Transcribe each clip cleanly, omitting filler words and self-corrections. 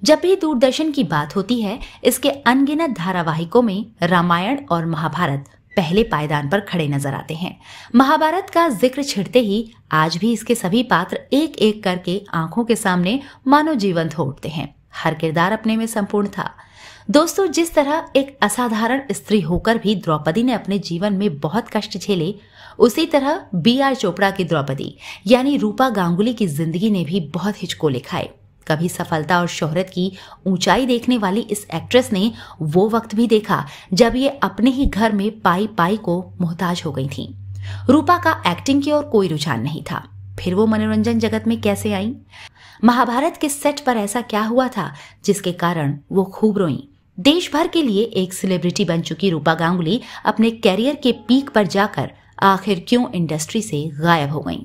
जब भी दूरदर्शन की बात होती है, इसके अनगिनत धारावाहिकों में रामायण और महाभारत पहले पायदान पर खड़े नजर आते हैं। महाभारत का जिक्र छिड़ते ही आज भी इसके सभी पात्र एक एक करके आंखों के सामने मानो जीवंत हो उठते हैं। हर किरदार अपने में संपूर्ण था। दोस्तों, जिस तरह एक असाधारण स्त्री होकर भी द्रौपदी ने अपने जीवन में बहुत कष्ट झेले, उसी तरह बी.आर. चोपड़ा की द्रौपदी यानी रूपा गांगुली की जिंदगी ने भी बहुत हिचकोले खाए। कभी सफलता और शोहरत की ऊंचाई देखने वाली इस एक्ट्रेस ने वो वक्त भी देखा जब ये अपने ही घर में पाई पाई को मोहताज हो गई थीं। रूपा का एक्टिंग की ओर कोई रुझान नहीं था। फिर वो मनोरंजन जगत में कैसे आईं? महाभारत के सेट पर ऐसा क्या हुआ था जिसके कारण वो खूब रोईं? देश भर के लिए एक सेलिब्रिटी बन चुकी रूपा गांगुली अपने कैरियर के पीक पर जाकर आखिर क्यों इंडस्ट्री से गायब हो गईं?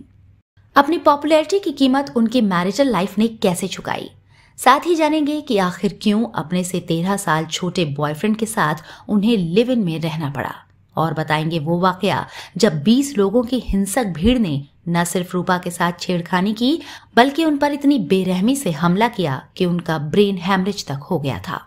अपनी पॉपुलैरिटी की कीमत उनकी मैरिजल लाइफ ने कैसे चुकाई? साथ ही जानेंगे कि आखिर क्यों अपने से 13 साल छोटे बॉयफ्रेंड के साथ उन्हें लिव इन में रहना पड़ा। और बताएंगे वो वाकया जब 20 लोगों की हिंसक भीड़ ने न सिर्फ रूपा के साथ छेड़खानी की, बल्कि उन पर इतनी बेरहमी से हमला किया कि उनका ब्रेन हैमरेज तक हो गया था।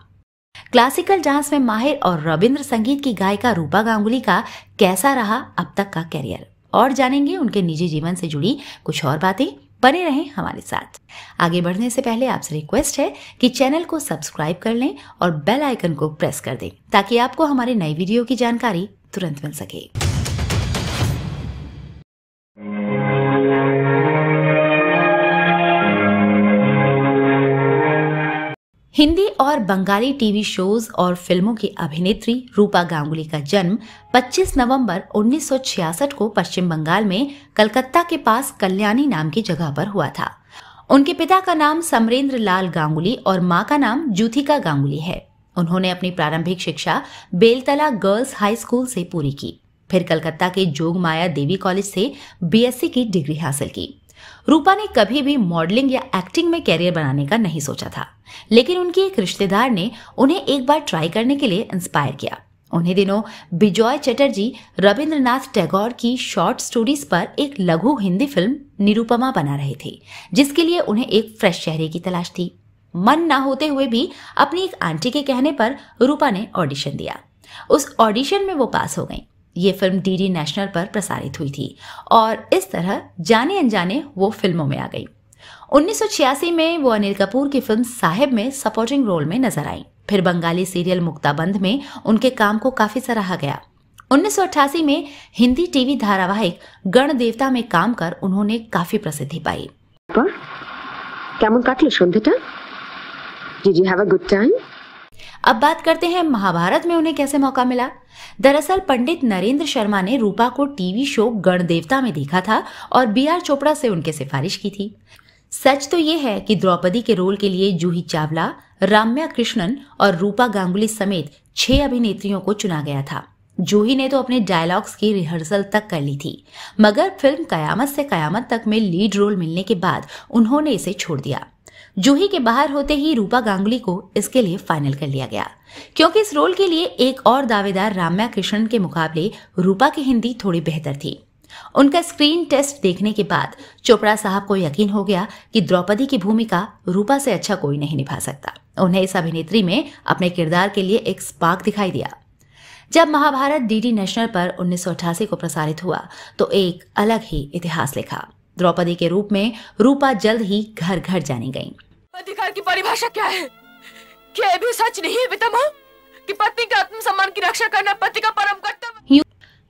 क्लासिकल डांस में माहिर और रविंद्र संगीत की गायिका रूपा गांगुली का कैसा रहा अब तक का कैरियर, और जानेंगे उनके निजी जीवन से जुड़ी कुछ और बातें। बने रहें हमारे साथ। आगे बढ़ने से पहले आपसे रिक्वेस्ट है कि चैनल को सब्सक्राइब कर लें और बेल आइकन को प्रेस कर दें ताकि आपको हमारे नई वीडियो की जानकारी तुरंत मिल सके। हिंदी और बंगाली टीवी शोज और फिल्मों की अभिनेत्री रूपा गांगुली का जन्म 25 नवंबर 1966 को पश्चिम बंगाल में कलकत्ता के पास कल्याणी नाम की जगह पर हुआ था। उनके पिता का नाम समरेंद्र लाल गांगुली और मां का नाम जूथिका गांगुली है। उन्होंने अपनी प्रारंभिक शिक्षा बेलतला गर्ल्स हाई स्कूल से पूरी की। फिर कलकत्ता के जोगमाया देवी कॉलेज से बीएससी की डिग्री हासिल की। रूपा ने कभी भी मॉडलिंग या एक्टिंग में कैरियर बनाने का नहीं सोचा था, लेकिन उनकी एक रिश्तेदार ने उन्हें एक बार ट्राई करने के लिए इंस्पायर किया। उन्हीं दिनों बिजॉय चटर्जी रविंद्रनाथ टैगोर की शॉर्ट स्टोरीज पर एक लघु हिंदी फिल्म निरुपमा बना रहे थे, जिसके लिए उन्हें एक फ्रेश चेहरे की तलाश थी। मन ना होते हुए भी अपनी एक आंटी के कहने पर रूपा ने ऑडिशन दिया। उस ऑडिशन में वो पास हो गईं। ये फिल्म डीडी नेशनल पर प्रसारित हुई थी और इस तरह जाने अनजाने वो फिल्मों में आ गई। 1986 में वो अनिल कपूर की फिल्म साहिब में सपोर्टिंग रोल में नजर आई। फिर बंगाली सीरियल मुक्ताबंध में उनके काम को काफी सराहा गया। 1988 में हिंदी टीवी धारावाहिक गण देवता में काम कर उन्होंने काफी प्रसिद्धि पाई। केमन काटलो सन्ध्याटा? Did you have a good time? अब बात करते हैं महाभारत में उन्हें कैसे मौका मिला। दरअसल पंडित नरेंद्र शर्मा ने रूपा को टीवी शो गण देवता में देखा था और बी.आर. चोपड़ा से उनके सिफारिश की थी। सच तो ये है कि द्रौपदी के रोल के लिए जूही चावला, राम्या कृष्णन और रूपा गांगुली समेत 6 अभिनेत्रियों को चुना गया था। जूही ने तो अपने डायलॉग्स की रिहर्सल तक कर ली थी, मगर फिल्म कयामत से कयामत तक में लीड रोल मिलने के बाद उन्होंने इसे छोड़ दिया। जूही के बाहर होते ही रूपा गांगुली को इसके लिए फाइनल कर लिया गया, क्योंकि इस रोल के लिए एक और दावेदार राम्या कृष्णन के मुकाबले रूपा की हिंदी थोड़ी बेहतर थी। उनका स्क्रीन टेस्ट देखने के बाद चोपड़ा साहब को यकीन हो गया कि द्रौपदी की भूमिका रूपा से अच्छा कोई नहीं निभा सकता। उन्हें इस अभिनेत्री में अपने किरदार के लिए एक स्पार्क दिखाई दिया। जब महाभारत डीडी नेशनल पर 1988 को प्रसारित हुआ तो एक अलग ही इतिहास लिखा। द्रौपदी के रूप में रूपा जल्द ही घर घर जानी गईं। अधिकार की परिभाषा क्या है? क्या ये भी सच नहीं है वितमा कि पत्नी के आत्मसम्मान की रक्षा करना पति का परम कर्तव्य?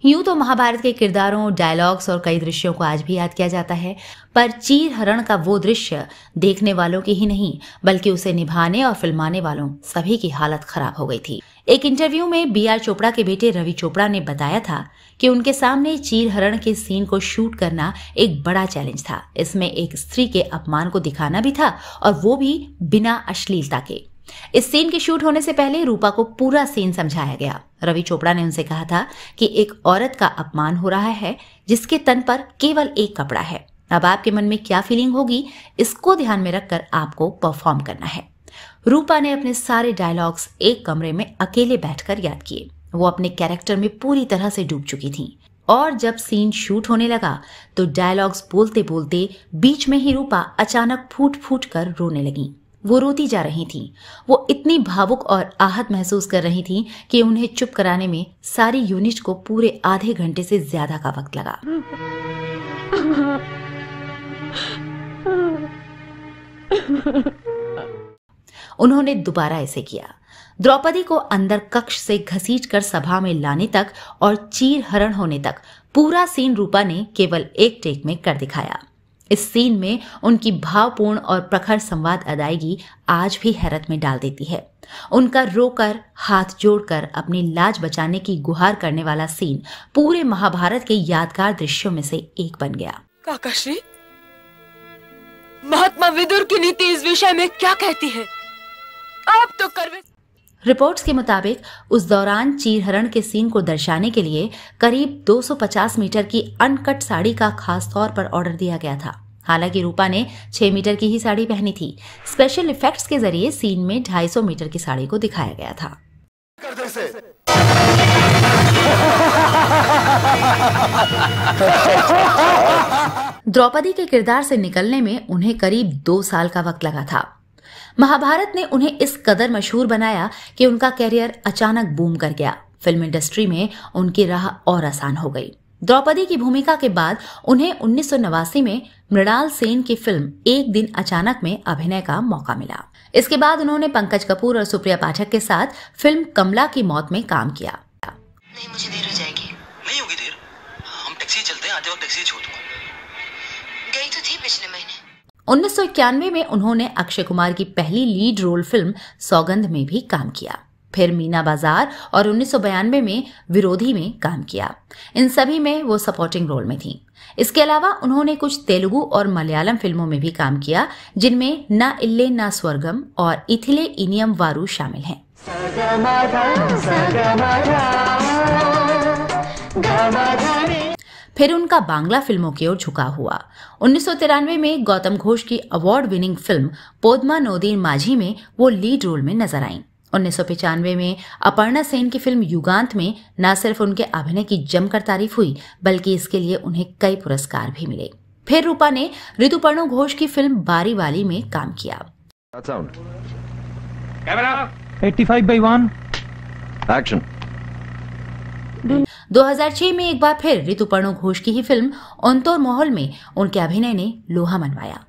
यूं तो महाभारत के किरदारों, डायलॉग्स और कई दृश्यों को आज भी याद किया जाता है, पर चीर हरण का वो दृश्य देखने वालों की ही नहीं बल्कि उसे निभाने और फिल्माने वालों सभी की हालत खराब हो गई थी। एक इंटरव्यू में बी.आर. चोपड़ा के बेटे रवि चोपड़ा ने बताया था कि उनके सामने चीर हरण के सीन को शूट करना एक बड़ा चैलेंज था। इसमें एक स्त्री के अपमान को दिखाना भी था और वो भी बिना अश्लीलता के। इस सीन के शूट होने से पहले रूपा को पूरा सीन समझाया गया। रवि चोपड़ा ने उनसे कहा था कि एक औरत का अपमान हो रहा है जिसके तन पर केवल एक कपड़ा है। अब आपके मन में क्या फीलिंग होगी, इसको ध्यान में रखकर आपको परफॉर्म करना है। रूपा ने अपने सारे डायलॉग्स एक कमरे में अकेले बैठकर याद किए। वो अपने कैरेक्टर में पूरी तरह से डूब चुकी थीं। और जब सीन शूट होने लगा तो डायलॉग्स बोलते बोलते बीच में ही रूपा अचानक फूट फूट कर रोने लगी। वो रोती जा रही थीं। वो इतनी भावुक और आहत महसूस कर रही थीं कि उन्हें चुप कराने में सारी यूनिट को पूरे आधे घंटे से ज्यादा का वक्त लगा। उन्होंने दोबारा ऐसे किया। द्रौपदी को अंदर कक्ष से घसीटकर सभा में लाने तक और चीर हरण होने तक पूरा सीन रूपा ने केवल एक टेक में कर दिखाया। इस सीन में उनकी भावपूर्ण और प्रखर संवाद अदायगी आज भी हैरत में डाल देती है। उनका रोकर, हाथ जोड़कर अपनी लाज बचाने की गुहार करने वाला सीन पूरे महाभारत के यादगार दृश्यों में से एक बन गया। काकाश्री, महात्मा विदुर की नीति इस विषय में क्या कहती है? आप तो करवे। रिपोर्ट्स के मुताबिक उस दौरान चीरहरण के सीन को दर्शाने के लिए करीब 250 मीटर की अनकट साड़ी का खास तौर पर ऑर्डर दिया गया था। हालांकि रूपा ने 6 मीटर की ही साड़ी पहनी थी। स्पेशल इफेक्ट्स के जरिए सीन में 250 मीटर की साड़ी को दिखाया गया था। द्रौपदी के किरदार से निकलने में उन्हें करीब 2 साल का वक्त लगा था। महाभारत ने उन्हें इस कदर मशहूर बनाया कि उनका कैरियर अचानक बूम कर गया। फिल्म इंडस्ट्री में उनकी राह और आसान हो गई। द्रौपदी की भूमिका के बाद उन्हें 1989 में मृणाल सेन की फिल्म एक दिन अचानक में अभिनय का मौका मिला। इसके बाद उन्होंने पंकज कपूर और सुप्रिया पाठक के साथ फिल्म कमला की मौत में काम किया। नहीं, मुझे देर हो जाएगी। नहीं होगी देर, हम टैक्सी चलते हैं, आते वक्त टैक्सी छोड़ दूंगा। गई तो थी पिछले महीने। 1991 में उन्होंने अक्षय कुमार की पहली लीड रोल फिल्म सौगंध में भी काम किया। फिर मीना बाजार और 1992 में विरोधी में काम किया। इन सभी में वो सपोर्टिंग रोल में थीं। इसके अलावा उन्होंने कुछ तेलुगु और मलयालम फिल्मों में भी काम किया, जिनमें ना इल्ले ना स्वर्गम और इथिले इनियम वारू शामिल हैं। फिर उनका बांग्ला फिल्मों की ओर झुकाव हुआ। 1993 में गौतम घोष की अवार्ड विनिंग फिल्म पोदमा नोदीन माझी में वो लीड रोल में नजर आईं। 1995 में अपर्णा सेन की फिल्म युगांत में न सिर्फ उनके अभिनय की जमकर तारीफ हुई, बल्कि इसके लिए उन्हें कई पुरस्कार भी मिले। फिर रूपा ने ऋतुपर्णो घोष की फिल्म बारी वाली में काम किया। 85/1 एक्शन। 2006 में एक बार फिर ऋतुपर्णो घोष की ही फिल्म ओंतोर मोहल में उनके अभिनय ने लोहा मनवाया।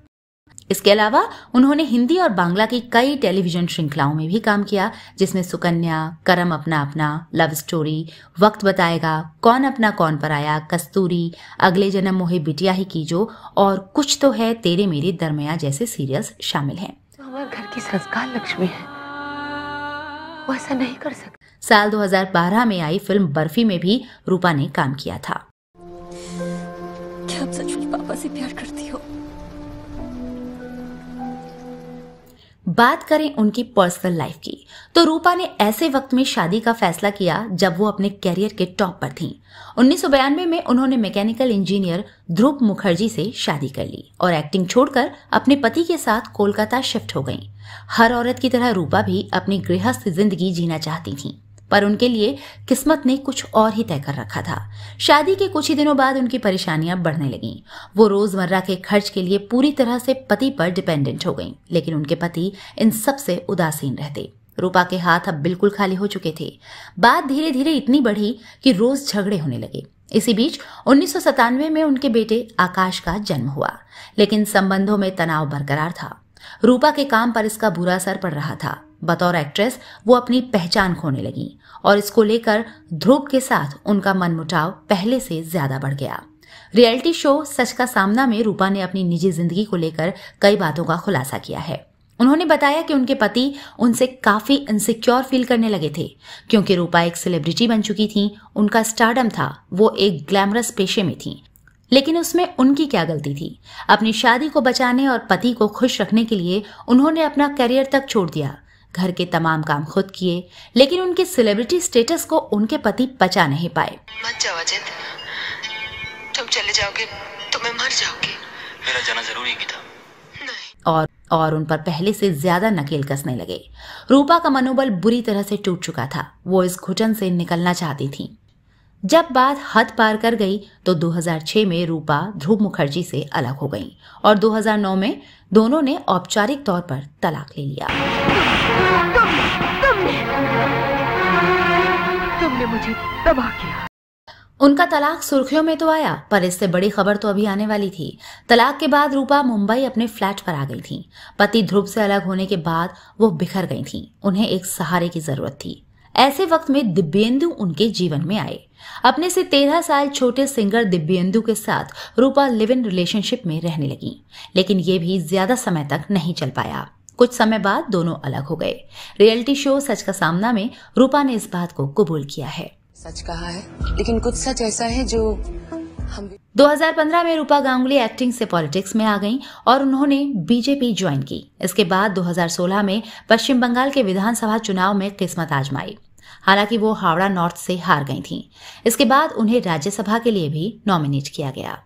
इसके अलावा उन्होंने हिंदी और बांग्ला की कई टेलीविजन श्रृंखलाओं में भी काम किया, जिसमें सुकन्या, करम अपना अपना, लव स्टोरी, वक्त बताएगा, कौन अपना कौन पराया, कस्तूरी, अगले जन्म मोहे बिटिया ही कीजो और कुछ तो है तेरे मेरे दरमिया जैसे सीरियल्स शामिल हैं। हमारे घर की संस्कार लक्ष्मी है, वो ऐसा नहीं कर सकती। साल 2012 में आई फिल्म बर्फी में भी रूपा ने काम किया था। क्या आप सचमुच पापा से प्यार करती हो? बात करें उनकी पर्सनल लाइफ की, तो रूपा ने ऐसे वक्त में शादी का फैसला किया जब वो अपने कैरियर के टॉप पर थीं। 1992 में उन्होंने मैकेनिकल इंजीनियर ध्रुव मुखर्जी से शादी कर ली और एक्टिंग छोड़कर अपने पति के साथ कोलकाता शिफ्ट हो गईं। हर औरत की तरह रूपा भी अपनी गृहस्थ जिंदगी जीना चाहती थीं, पर उनके लिए किस्मत ने कुछ और ही तय कर रखा था। शादी के कुछ ही दिनों बाद उनकी परेशानियां बढ़ने लगीं। वो रोजमर्रा के खर्च के लिए पूरी तरह से पति पर डिपेंडेंट हो गईं, लेकिन उनके पति इन सब से उदासीन रहते। रूपा के हाथ अब बिल्कुल खाली हो चुके थे। बात धीरे धीरे इतनी बढ़ी कि रोज झगड़े होने लगे। इसी बीच 1997 में उनके बेटे आकाश का जन्म हुआ, लेकिन संबंधों में तनाव बरकरार था। रूपा के काम पर इसका बुरा असर पड़ रहा था। बतौर एक्ट्रेस वो अपनी पहचान खोने लगी और इसको लेकर ध्रुव के साथ उनका मनमुटाव पहले से ज्यादा बढ़ गया। रियलिटी शो सच का सामना में रूपा ने अपनी निजी जिंदगी को लेकर कई बातों का खुलासा किया है। उन्होंने बताया कि उनके पति उनसे काफी इनसिक्योर फील करने लगे थे, क्योंकि रूपा एक सेलिब्रिटी बन चुकी थी, उनका स्टारडम था, वो एक ग्लैमरस पेशे में थी। लेकिन उसमें उनकी क्या गलती थी? अपनी शादी को बचाने और पति को खुश रखने के लिए उन्होंने अपना करियर तक छोड़ दिया, घर के तमाम काम खुद किए, लेकिन उनके सेलिब्रिटी स्टेटस को उनके पति पचा नहीं पाए। मत जाओ अजित, तुम चले जाओगे तो मैं मर जाऊंगी। मेरा जाना जरूरी ही था। नहीं। और उन पर पहले से ज्यादा नकेल कसने लगे। रूपा का मनोबल बुरी तरह से टूट चुका था। वो इस घुटन से निकलना चाहती थी। जब बात हद पार कर गई तो 2006 में रूपा ध्रुव मुखर्जी से अलग हो गईं और 2009 में दोनों ने औपचारिक तौर पर तलाक ले लिया। तुमने मुझे तबाह किया। उनका तलाक सुर्खियों में तो आया, पर इससे बड़ी खबर तो अभी आने वाली थी। तलाक के बाद रूपा मुंबई अपने फ्लैट पर आ गई थीं। पति ध्रुव से अलग होने के बाद वो बिखर गई थीं। उन्हें एक सहारे की जरूरत थी। ऐसे वक्त में दिव्येंदु उनके जीवन में आए। अपने से 13 साल छोटे सिंगर दिव्येंदु के साथ रूपा लिव इन रिलेशनशिप में रहने लगी, लेकिन ये भी ज्यादा समय तक नहीं चल पाया। कुछ समय बाद दोनों अलग हो गए। रियलिटी शो सच का सामना में रूपा ने इस बात को कबूल किया है। सच कहा है, लेकिन कुछ सच ऐसा है जो हम 2015 में रूपा गांगुली एक्टिंग से पॉलिटिक्स में आ गईं और उन्होंने बीजेपी ज्वाइन की। इसके बाद 2016 में पश्चिम बंगाल के विधानसभा चुनाव में किस्मत आजमाई। हालांकि वो हावड़ा नॉर्थ से हार गई थीं। इसके बाद उन्हें राज्यसभा के लिए भी नॉमिनेट किया गया।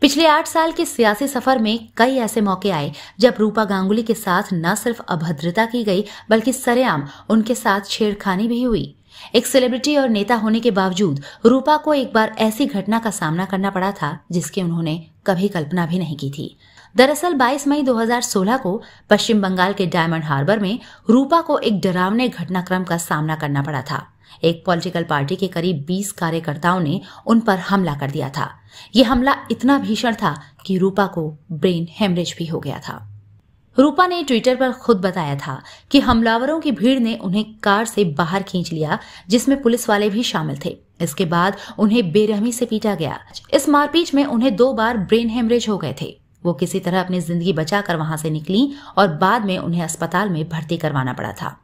पिछले 8 साल के सियासी सफर में कई ऐसे मौके आए जब रूपा गांगुली के साथ न सिर्फ अभद्रता की गई, बल्कि सरेआम उनके साथ छेड़खानी भी हुई। एक सेलिब्रिटी और नेता होने के बावजूद रूपा को एक बार ऐसी घटना का सामना करना पड़ा था जिसकी उन्होंने कभी कल्पना भी नहीं की थी। दरअसल 22 मई 2016 को पश्चिम बंगाल के डायमंड हार्बर में रूपा को एक डरावने घटनाक्रम का सामना करना पड़ा था। एक पॉलिटिकल पार्टी के करीब 20 कार्यकर्ताओं ने उन पर हमला कर दिया था। यह हमला इतना भीषण था कि रूपा को ब्रेन हेमरेज भी हो गया था। रूपा ने ट्विटर पर खुद बताया था कि हमलावरों की भीड़ ने उन्हें कार से बाहर खींच लिया, जिसमें पुलिस वाले भी शामिल थे। इसके बाद उन्हें बेरहमी से पीटा गया। इस मारपीट में उन्हें 2 बार ब्रेन हेमरेज हो गए थे। वो किसी तरह अपनी जिंदगी बचाकर वहां से निकली और बाद में उन्हें अस्पताल में भर्ती करवाना पड़ा था।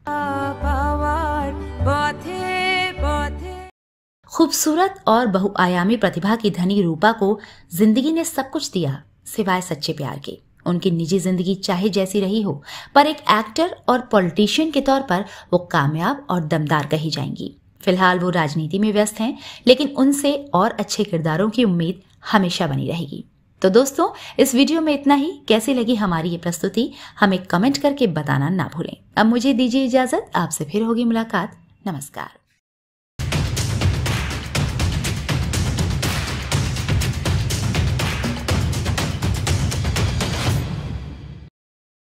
खूबसूरत और बहुआयामी प्रतिभा की धनी रूपा को जिंदगी ने सब कुछ दिया सिवाय सच्चे प्यार के। उनकी निजी जिंदगी चाहे जैसी रही हो, पर एक एक्टर और पॉलिटिशियन के तौर पर वो कामयाब और दमदार कही जाएंगी। फिलहाल वो राजनीति में व्यस्त हैं, लेकिन उनसे और अच्छे किरदारों की उम्मीद हमेशा बनी रहेगी। तो दोस्तों, इस वीडियो में इतना ही। कैसी लगी हमारी ये प्रस्तुति हमें कमेंट करके बताना ना भूलें। अब मुझे दीजिए इजाजत, आपसे फिर होगी मुलाकात। नमस्कार।